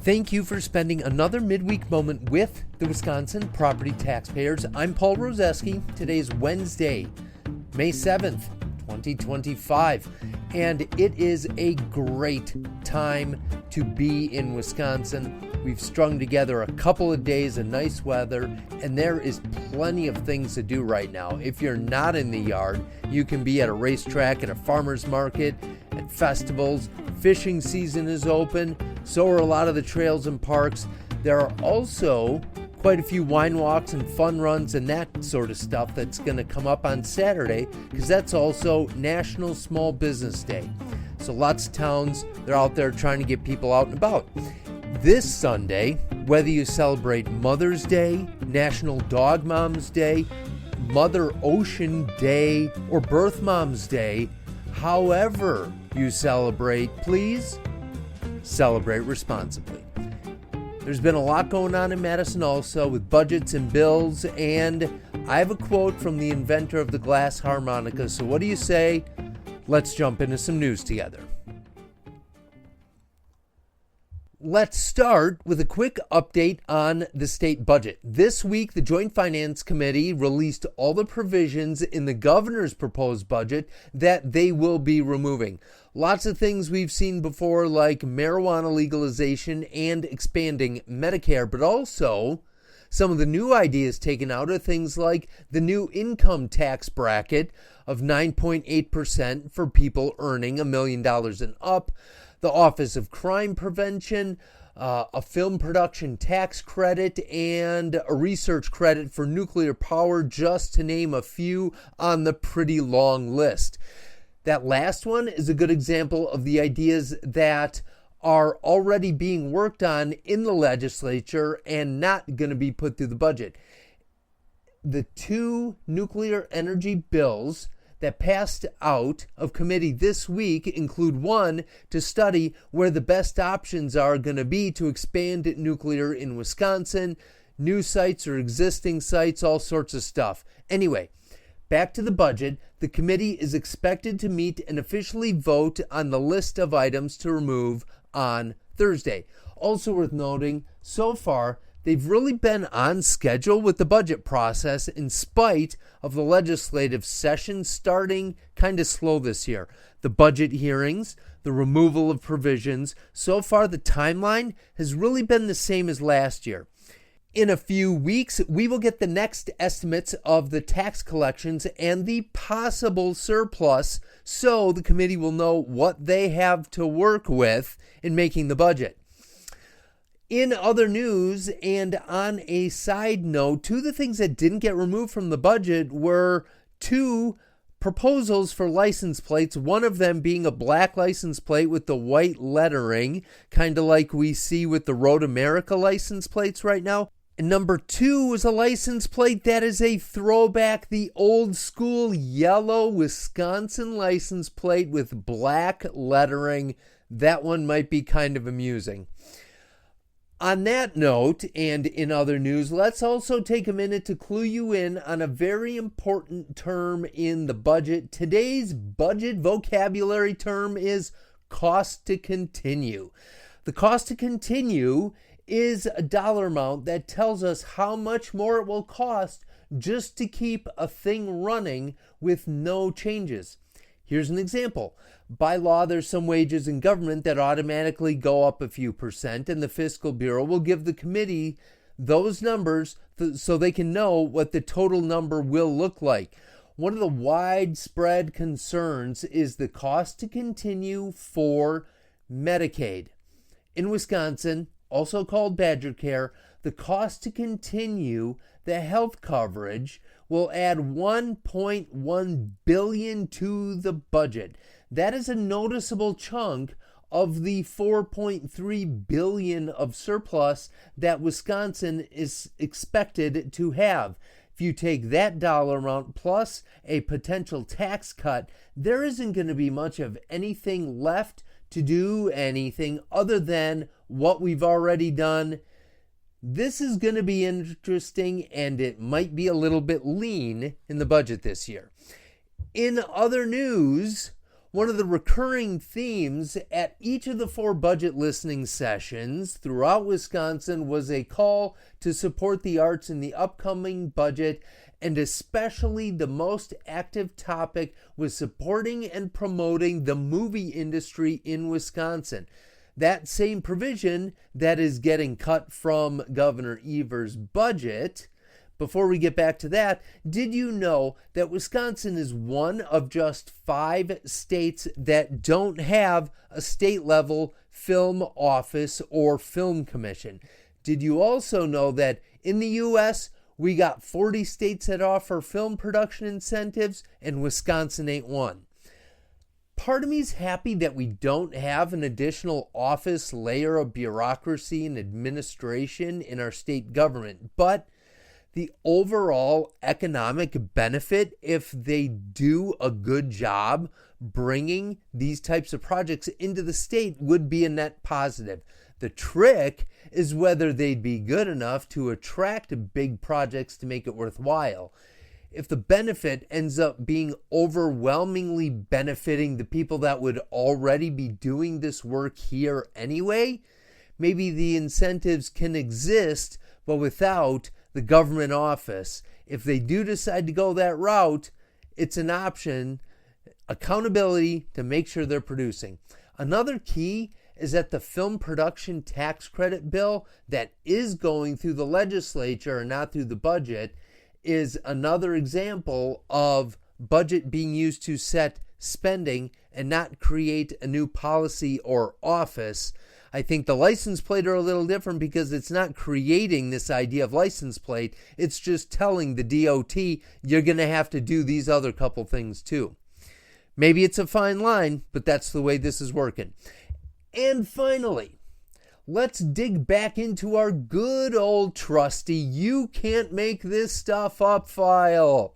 Thank you for spending another midweek moment with the Wisconsin property taxpayers. I'm Paul Roseski. Today is Wednesday, May 7th, 2025, and it is a great time to be in Wisconsin. We've strung together a couple of days of nice weather, and there is plenty of things to do right now. If you're not in the yard, you can be at a racetrack, at a farmer's market, at festivals. Fishing season is open. So are a lot of the trails and parks. There are also quite a few wine walks and fun runs and that sort of stuff that's going to come up on Saturday, because that's also National Small Business Day. So lots of towns, they're out there trying to get people out and about. This Sunday, whether you celebrate Mother's Day, National Dog Mom's Day, Mother Ocean Day, or Birth Mom's Day, however you celebrate, please celebrate responsibly. There's been a lot going on in Madison also with budgets and bills, and I have a quote from the inventor of the Glass Harmonica. So what do you say? Let's jump into some news together. Let's start with a quick update on the state budget. This week, the Joint Finance Committee released all the provisions in the governor's proposed budget that they will be removing. Lots of things we've seen before, like marijuana legalization and expanding Medicare, but also some of the new ideas taken out are things like the new income tax bracket of 9.8% for people earning $1 million and up, the Office of Crime Prevention, a film production tax credit, and a research credit for nuclear power, just to name a few on the pretty long list. That last one is a good example of the ideas that are already being worked on in the legislature and not going to be put through the budget. The two nuclear energy bills that passed out of committee this week include one to study where the best options are going to be to expand nuclear in Wisconsin, new sites or existing sites, all sorts of stuff. Anyway, back to the budget. The committee is expected to meet and officially vote on the list of items to remove on Thursday. Also worth noting, so far, they've really been on schedule with the budget process in spite of the legislative session starting kind of slow this year. The budget hearings, the removal of provisions, so far the timeline has really been the same as last year. In a few weeks, we will get the next estimates of the tax collections and the possible surplus, so the committee will know what they have to work with in making the budget. In other news, and on a side note, two of the things that didn't get removed from the budget were two proposals for license plates, one of them being a black license plate with the white lettering, kind of like we see with the Road America license plates right now. And number two was a license plate that is a throwback, the old school yellow Wisconsin license plate with black lettering. That one might be kind of amusing. On that note, and in other news, let's also take a minute to clue you in on a very important term in the budget. Today's budget vocabulary term is cost to continue. The cost to continue is a dollar amount that tells us how much more it will cost just to keep a thing running with no changes. Here's an example. By law, there's some wages in government that automatically go up a few percent, and the Fiscal Bureau will give the committee those numbers so they can know what the total number will look like. One of the widespread concerns is the cost to continue for Medicaid. In Wisconsin, also called Badger Care, the cost to continue the health coverage will add $1.1 billion to the budget. That is a noticeable chunk of the $4.3 billion of surplus that Wisconsin is expected to have. If you take that dollar amount plus a potential tax cut, there isn't going to be much of anything left to do anything other than what we've already done. This is going to be interesting, and it might be a little bit lean in the budget this year. In other news, one of the recurring themes at each of the 4 budget listening sessions throughout Wisconsin was a call to support the arts in the upcoming budget, and especially the most active topic was supporting and promoting the movie industry in Wisconsin. That same provision that is getting cut from Governor Evers' budget. Before we get back to that, did you know that Wisconsin is one of just 5 states that don't have a state-level film office or film commission? Did you also know that in the U.S., we got 40 states that offer film production incentives, and Wisconsin ain't one? Part of me is happy that we don't have an additional office layer of bureaucracy and administration in our state government, but the overall economic benefit, if they do a good job bringing these types of projects into the state, would be a net positive. The trick is whether they'd be good enough to attract big projects to make it worthwhile. If the benefit ends up being overwhelmingly benefiting the people that would already be doing this work here anyway, maybe the incentives can exist, but without the government office. If they do decide to go that route, it's an option, accountability to make sure they're producing. Another key is that the film production tax credit bill that is going through the legislature and not through the budget is another example of budget being used to set spending and not create a new policy or office. I think the license plate are a little different because it's not creating this idea of license plate. It's just telling the DOT you're going to have to do these other couple things too. Maybe it's a fine line, but that's the way this is working. And finally, let's dig back into our good old trusty "you can't make this stuff up" file.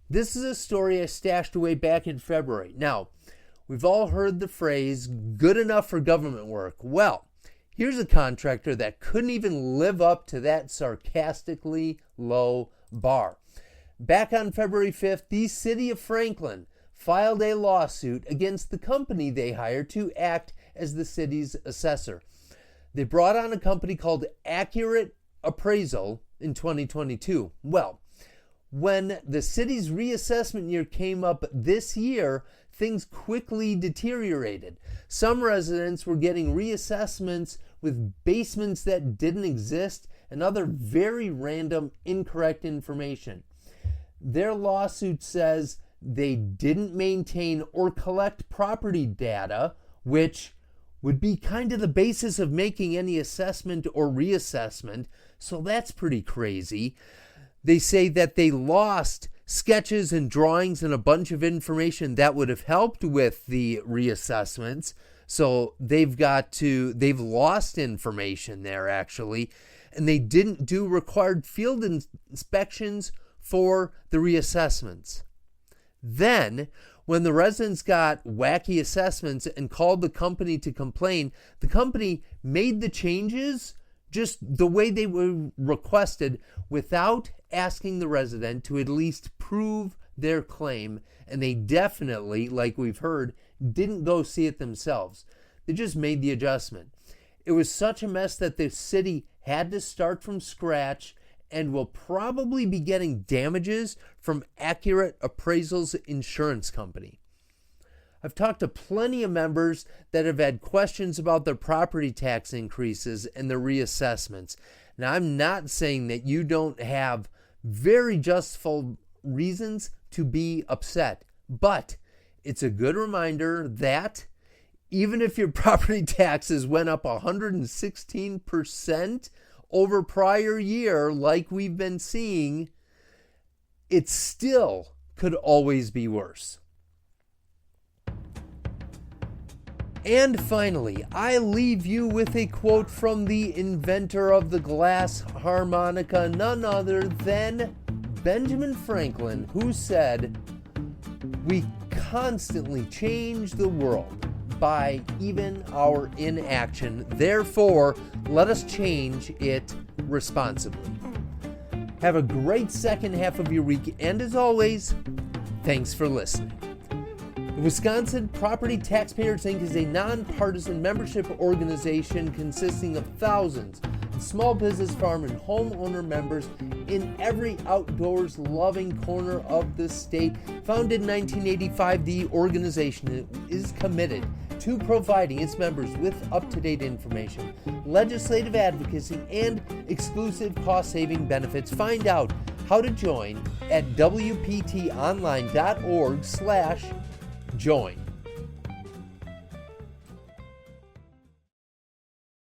This is a story I stashed away back in February. Now, we've all heard the phrase, good enough for government work. Well, here's a contractor that couldn't even live up to that sarcastically low bar. Back on February 5th, the city of Franklin filed a lawsuit against the company they hired to act as the city's assessor. They brought on a company called Accurate Appraisal in 2022. Well, when the city's reassessment year came up this year, things quickly deteriorated. Some residents were getting reassessments with basements that didn't exist and other very random, incorrect information. Their lawsuit says they didn't maintain or collect property data, which would be kind of the basis of making any assessment or reassessment, so that's pretty crazy. They say that they lost sketches and drawings and a bunch of information that would have helped with the reassessments. So they've lost information there actually, and they didn't do required field inspections for the reassessments. Then, when the residents got wacky assessments and called the company to complain, the company made the changes just the way they were requested without asking the resident to at least prove their claim, and they definitely, like we've heard, didn't go see it themselves. They just made the adjustment. It was such a mess that the city had to start from scratch and will probably be getting damages from Accurate Appraisal's insurance company. I've talked to plenty of members that have had questions about their property tax increases and their reassessments. Now, I'm not saying that you don't have very justifiable reasons to be upset, but it's a good reminder that even if your property taxes went up 116% over prior year, like we've been seeing, it still could always be worse. And finally, I leave you with a quote from the inventor of the glass harmonica, none other than Benjamin Franklin, who said, "We constantly change the world by even our inaction. Therefore, let us change it responsibly." Have a great second half of your week, and as always, thanks for listening. The Wisconsin Property Taxpayers Inc. is a nonpartisan membership organization consisting of thousands of small business, farm, and homeowner members in every outdoors loving corner of the state. Founded in 1985, the organization is committed to providing its members with up-to-date information, legislative advocacy, and exclusive cost-saving benefits. Find out how to join at wptonline.org/join.